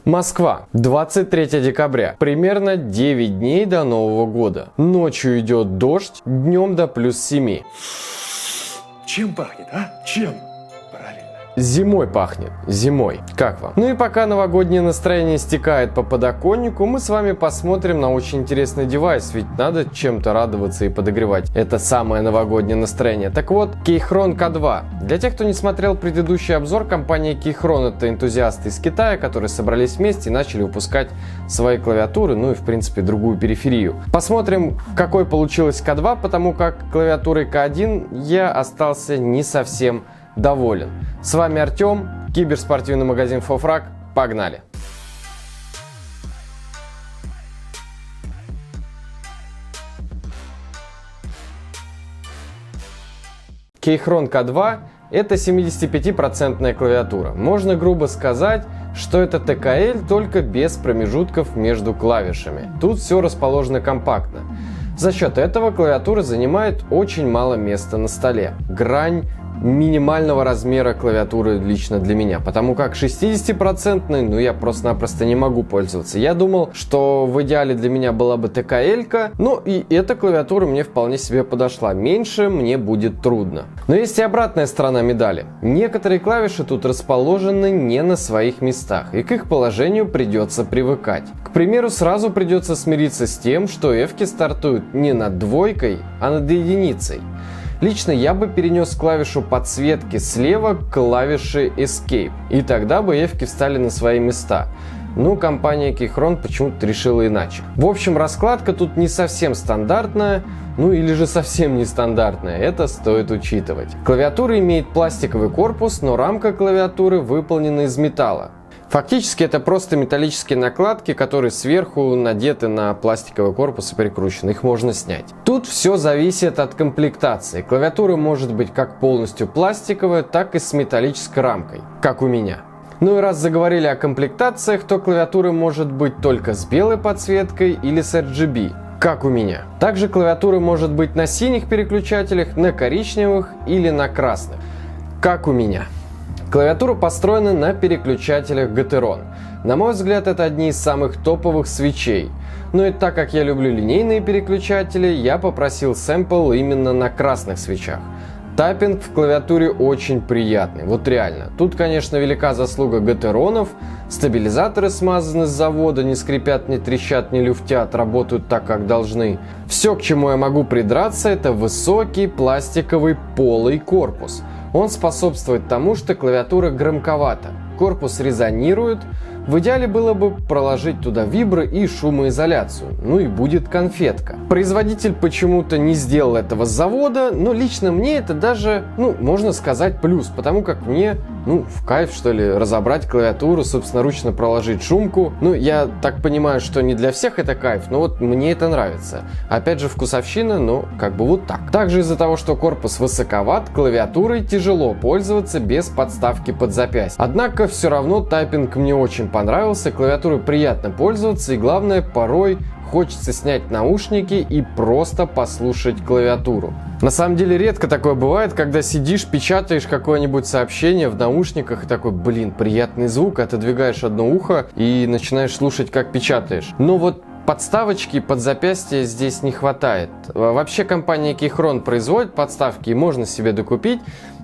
Москва, 23 декабря. Примерно 9 дней до Нового года. Ночью идет дождь, днем до +7. Чем пахнет, а? Чем? Правильно. Зимой пахнет. Зимой. Как вам? Ну и пока новогоднее настроение стекает по подоконнику, мы с вами посмотрим на очень интересный девайс, ведь надо чем-то радоваться и подогревать это самое новогоднее настроение. Так вот, Keychron K2. Для тех, кто не смотрел предыдущий обзор, компания Keychron — это энтузиасты из Китая, которые собрались вместе и начали выпускать свои клавиатуры, ну и в принципе другую периферию. Посмотрим, какой получилась K2, потому как клавиатурой K1 я остался не совсем доволен. С вами Артем, киберспортивный магазин Fofrag. Погнали! Keychron K2 — это 75% клавиатура. Можно грубо сказать, что это ТКЛ, только без промежутков между клавишами. Тут все расположено компактно. За счет этого клавиатура занимает очень мало места на столе. Грань минимального размера клавиатуры лично для меня, потому как 60%, ну я просто-напросто не могу пользоваться. Я думал, что в идеале для меня была бы ТКЛ-ка, ну и эта клавиатура мне вполне себе подошла. Меньше мне будет трудно. Но есть и обратная сторона медали. Некоторые клавиши тут расположены не на своих местах, и к их положению придется привыкать. К примеру, сразу придется смириться с тем, что F-ки стартуют не над двойкой, а над единицей. Лично я бы перенес клавишу подсветки слева к клавише Escape, и тогда бы F-ки встали на свои места. Но компания Keychron почему-то решила иначе. В общем, раскладка тут не совсем стандартная, ну или же совсем нестандартная, это стоит учитывать. Клавиатура имеет пластиковый корпус, но рамка клавиатуры выполнена из металла. Фактически это просто металлические накладки, которые сверху надеты на пластиковый корпус и прикручены. Их можно снять. Тут все зависит от комплектации. Клавиатура может быть как полностью пластиковая, так и с металлической рамкой, как у меня. Ну и раз заговорили о комплектациях, то клавиатура может быть только с белой подсветкой или с RGB, как у меня. Также клавиатура может быть на синих переключателях, на коричневых или на красных, как у меня. Клавиатура построена на переключателях Gateron. На мой взгляд, это одни из самых топовых свитчей. Ну и так как я люблю линейные переключатели, я попросил сэмпл именно на красных свитчах. Таппинг в клавиатуре очень приятный, вот реально. Тут, конечно, велика заслуга Gateron'ов. Стабилизаторы смазаны с завода, не скрипят, не трещат, не люфтят, работают так, как должны. Все, к чему я могу придраться, это высокий пластиковый полый корпус. Он способствует тому, что клавиатура громковата, корпус резонирует. В идеале было бы проложить туда вибры и шумоизоляцию, ну и будет конфетка. Производитель почему-то не сделал этого с завода, но лично мне это даже, можно сказать, плюс, потому как мне, в кайф, что ли, разобрать клавиатуру, собственноручно проложить шумку. Я так понимаю, что не для всех это кайф, но вот мне это нравится. Опять же, вкусовщина, но как бы вот так. Также из-за того, что корпус высоковат, клавиатурой тяжело пользоваться без подставки под запястье. Однако все равно тайпинг мне очень понравился, клавиатурой приятно пользоваться, и главное, порой хочется снять наушники и просто послушать клавиатуру. На самом деле редко такое бывает, когда сидишь, печатаешь какое-нибудь сообщение в наушниках и такой, приятный звук, отодвигаешь одно ухо и начинаешь слушать, как печатаешь. Но вот подставочки под запястье здесь не хватает. Вообще компания Keychron производит подставки и можно себе докупить,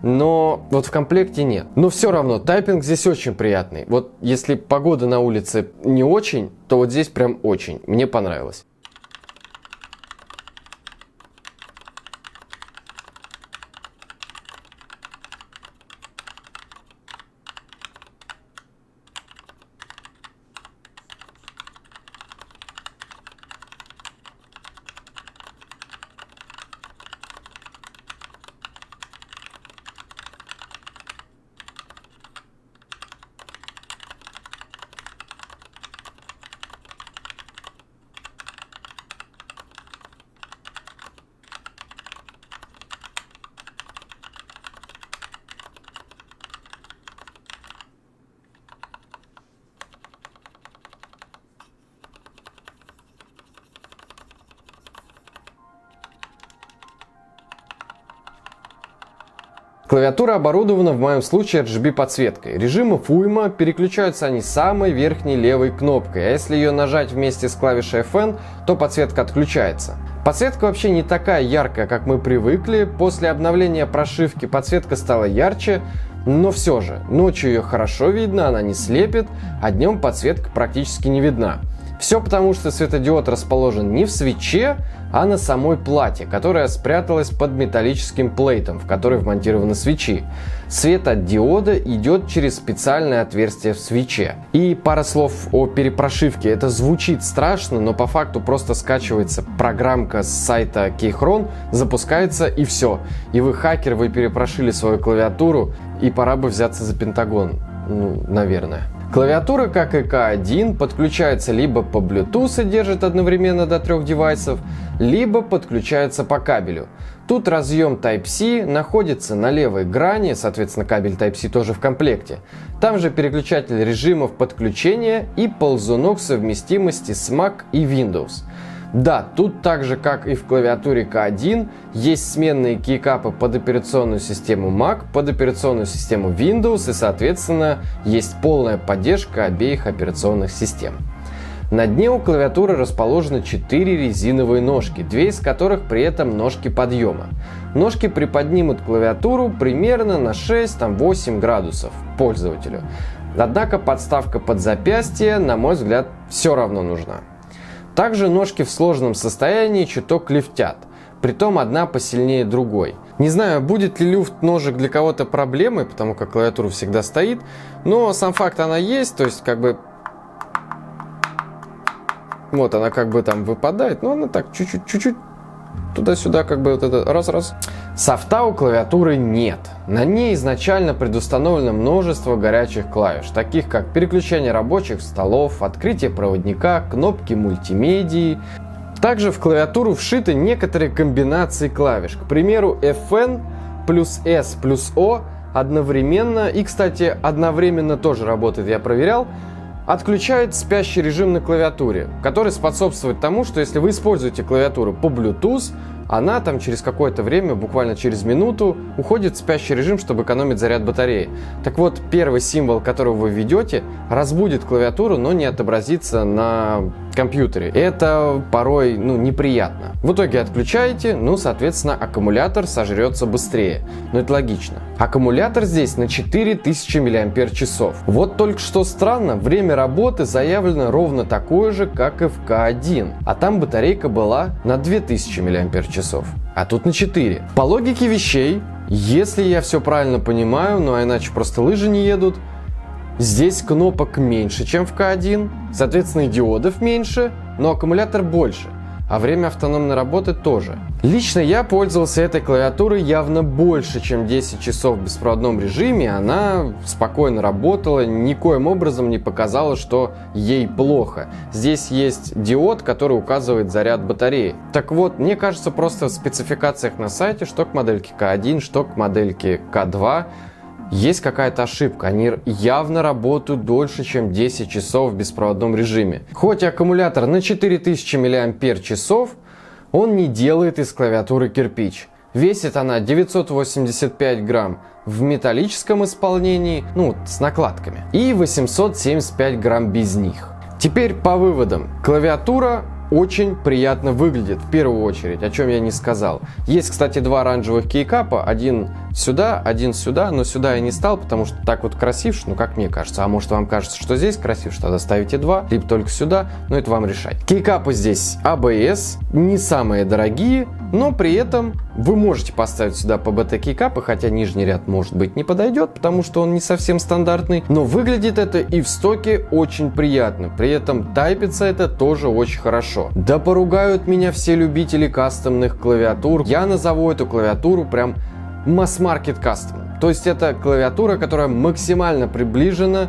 но вот в комплекте нет. Но все равно тайпинг здесь очень приятный. Вот если погода на улице не очень, то вот здесь прям очень. Мне понравилось. Клавиатура оборудована в моем случае RGB подсветкой. Режимов уйма, переключаются они самой верхней левой кнопкой, а если ее нажать вместе с клавишей FN, то подсветка отключается. Подсветка вообще не такая яркая, как мы привыкли. После обновления прошивки подсветка стала ярче, но все же, ночью ее хорошо видно, она не слепит, а днем подсветка практически не видна. Все потому, что светодиод расположен не в свече, а на самой плате, которая спряталась под металлическим плейтом, в который вмонтированы свечи. Свет от диода идет через специальное отверстие в свече. И пара слов о перепрошивке. Это звучит страшно, но по факту просто скачивается программка с сайта Keychron, запускается и все. И вы хакер, вы перепрошили свою клавиатуру, и пора бы взяться за Пентагон. Ну, наверное. Клавиатура, как и K1, подключается либо по Bluetooth и держит одновременно до 3 девайсов, либо подключается по кабелю. Тут разъем Type-C находится на левой грани, соответственно кабель Type-C тоже в комплекте. Там же переключатель режимов подключения и ползунок совместимости с Mac и Windows. Да, тут так же, как и в клавиатуре K1, есть сменные кейкапы под операционную систему Mac, под операционную систему Windows и, соответственно, есть полная поддержка обеих операционных систем. На дне у клавиатуры расположены 4 резиновые ножки, 2 из которых при этом ножки подъема. Ножки приподнимут клавиатуру примерно на 6-8 градусов пользователю. Однако подставка под запястье, на мой взгляд, все равно нужна. Также ножки в сложном состоянии чуток лифтят, притом одна посильнее другой. Не знаю, будет ли люфт ножек для кого-то проблемой, потому как клавиатура всегда стоит, но сам факт она есть, то есть как бы... Вот она как бы там выпадает, но она так чуть-чуть туда-сюда как бы вот это раз-раз. Софта у клавиатуры нет. На ней изначально предустановлено множество горячих клавиш, таких как переключение рабочих столов, открытие проводника, кнопки мультимедии. Также в клавиатуру вшиты некоторые комбинации клавиш. К примеру, FN плюс S плюс O одновременно, и, кстати, одновременно тоже работает, я проверял, отключает спящий режим на клавиатуре, который способствует тому, что если вы используете клавиатуру по Bluetooth, она там через какое-то время, буквально через минуту, уходит в спящий режим, чтобы экономить заряд батареи. Так вот, первый символ, который вы введете, разбудит клавиатуру, но не отобразится на компьютере. Это порой, неприятно. В итоге отключаете, соответственно, аккумулятор сожрется быстрее. Но это логично. Аккумулятор здесь на 4000 мАч. Вот только что странно, время работы заявлено ровно такое же, как и в K1. А там батарейка была на 2000 мАч. А тут на 4. По логике вещей, если я все правильно понимаю, а иначе просто лыжи не едут, здесь кнопок меньше, чем в K1, соответственно и диодов меньше, но аккумулятор больше, а время автономной работы тоже. Лично я пользовался этой клавиатурой явно больше, чем 10 часов в беспроводном режиме, она спокойно работала, никоим образом не показала, что ей плохо. Здесь есть диод, который указывает заряд батареи. Так вот, мне кажется, просто в спецификациях на сайте, что к модельке K1, что к модельке K2, есть какая-то ошибка, они явно работают дольше, чем 10 часов в беспроводном режиме. Хоть аккумулятор на 4000 мАч, он не делает из клавиатуры кирпич. Весит она 985 грамм в металлическом исполнении, с накладками, и 875 грамм без них. Теперь по выводам. Клавиатура очень приятно выглядит, в первую очередь, о чем я не сказал. Есть, кстати, 2 оранжевых кейкапа, один сюда, но сюда я не стал, потому что так вот красивше, как мне кажется. А может вам кажется, что здесь красивше, тогда ставите 2, либо только сюда, но это вам решать. Кейкапы здесь ABS, не самые дорогие, но при этом вы можете поставить сюда PBT кейкапы, хотя нижний ряд может быть не подойдет, потому что он не совсем стандартный, но выглядит это и в стоке очень приятно, при этом тайпится это тоже очень хорошо. Да поругают меня все любители кастомных клавиатур, я назову эту клавиатуру прям масс-маркет кастом. То есть это клавиатура, которая максимально приближена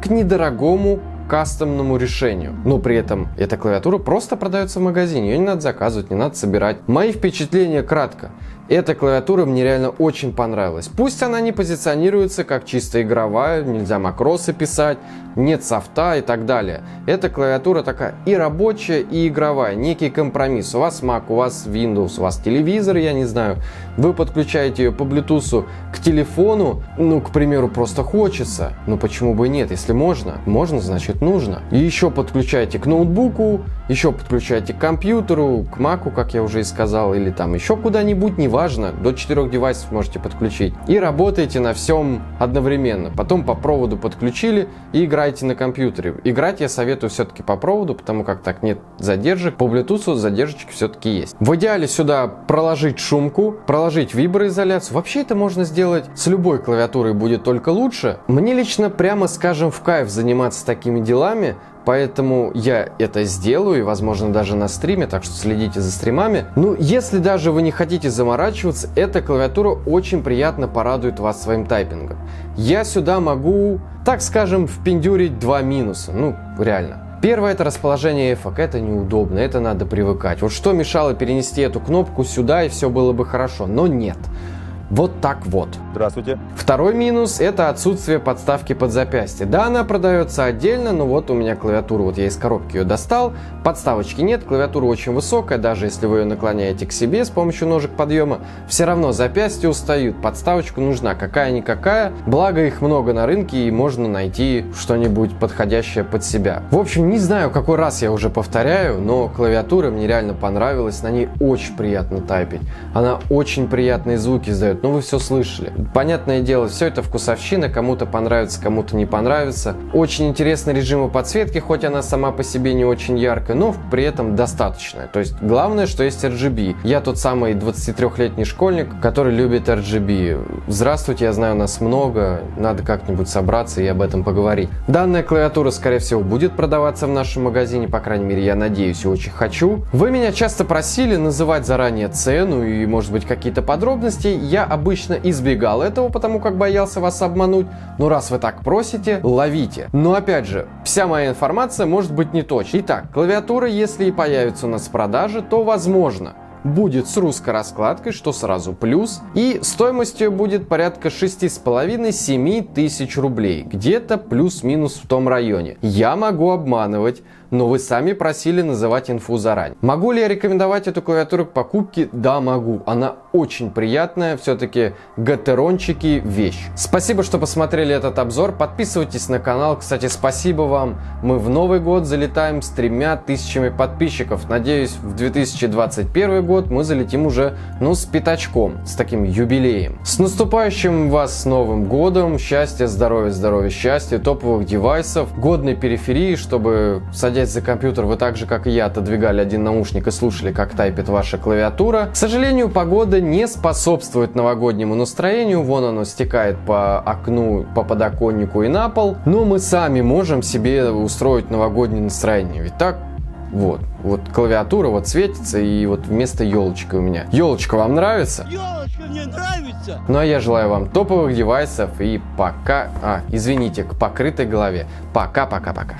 к недорогому кастомному решению. Но при этом эта клавиатура просто продается в магазине. Ее не надо заказывать, не надо собирать. Мои впечатления кратко. Эта клавиатура мне реально очень понравилась. Пусть она не позиционируется как чисто игровая, нельзя макросы писать, нет софта и так далее. Эта клавиатура такая и рабочая, и игровая, некий компромисс. У вас Mac, у вас Windows, у вас телевизор, я не знаю. Вы подключаете ее по Bluetooth к телефону, ну, к примеру, просто хочется. Ну, почему бы и нет, если можно? Можно, значит нужно. И еще подключаете к ноутбуку, еще подключаете к компьютеру, к Mac'у, как я уже и сказал, или там еще куда-нибудь, неважно, до 4 девайсов можете подключить. И работаете на всем одновременно. Потом по проводу подключили и играете на компьютере. Играть я советую все-таки по проводу, потому как так нет задержек. По Bluetooth задержечки все-таки есть. В идеале сюда проложить шумку, проложить виброизоляцию. Вообще это можно сделать с любой клавиатурой, будет только лучше. Мне лично, прямо скажем, в кайф заниматься такими делами, поэтому я это сделаю, и, возможно, даже на стриме, так что следите за стримами. Ну, если даже вы не хотите заморачиваться, эта клавиатура очень приятно порадует вас своим тайпингом. Я сюда могу, так скажем, впендюрить 2 минуса, ну, реально. Первое — это расположение эфок, это неудобно, это надо привыкать. Вот что мешало перенести эту кнопку сюда, и все было бы хорошо, но нет. Вот так вот. Здравствуйте. Второй минус — это отсутствие подставки под запястье. Да, она продается отдельно, но вот у меня клавиатура, вот я из коробки ее достал, подставочки нет, клавиатура очень высокая, даже если вы ее наклоняете к себе с помощью ножек подъема, все равно запястья устают, подставочка нужна какая-никакая, благо их много на рынке и можно найти что-нибудь подходящее под себя. В общем, не знаю, какой раз я уже повторяю, но клавиатура мне реально понравилась, на ней очень приятно тайпить, она очень приятные звуки издает. Ну, вы все слышали. Понятное дело, все это вкусовщина, кому-то понравится, кому-то не понравится. Очень интересный режим подсветки, хоть она сама по себе не очень яркая, но при этом достаточная. То есть, главное, что есть RGB. Я тот самый 23-летний школьник, который любит RGB. Здравствуйте, я знаю, нас много, надо как-нибудь собраться и об этом поговорить. Данная клавиатура, скорее всего, будет продаваться в нашем магазине, по крайней мере, я надеюсь и очень хочу. Вы меня часто просили называть заранее цену и, может быть, какие-то подробности. Я обычно избегал этого, потому как боялся вас обмануть. Но раз вы так просите, ловите. Но опять же, вся моя информация может быть не точной. Итак, клавиатура, если и появится у нас в продаже, то возможно будет с русской раскладкой, что сразу плюс. И стоимостью будет порядка 6,5-7 тысяч рублей. Где-то плюс-минус в том районе. Я могу обманывать, но вы сами просили называть инфу заранее. Могу ли я рекомендовать эту клавиатуру к покупке? Да, могу. Она очень приятная. Все-таки гатерончики — вещь. Спасибо, что посмотрели этот обзор. Подписывайтесь на канал. Кстати, спасибо вам. Мы в Новый год залетаем с 3000 подписчиков. Надеюсь, в 2021 год мы залетим уже, ну, с пятачком, с таким юбилеем. С наступающим вас Новым годом! Счастья, здоровья, здоровья, счастья, топовых девайсов, годной периферии, чтобы, садясь за компьютер, вы так же, как и я, отодвигали один наушник и слушали, как тайпит ваша клавиатура. К сожалению, погода не способствует новогоднему настроению. Вон оно стекает по окну, по подоконнику и на пол. Но мы сами можем себе устроить новогоднее настроение. Ведь так? Вот клавиатура вот светится, и вот вместо елочки у меня. Елочка вам нравится? Елочка мне нравится! Ну а я желаю вам топовых девайсов и пока... извините, к покрытой голове. Пока-пока-пока.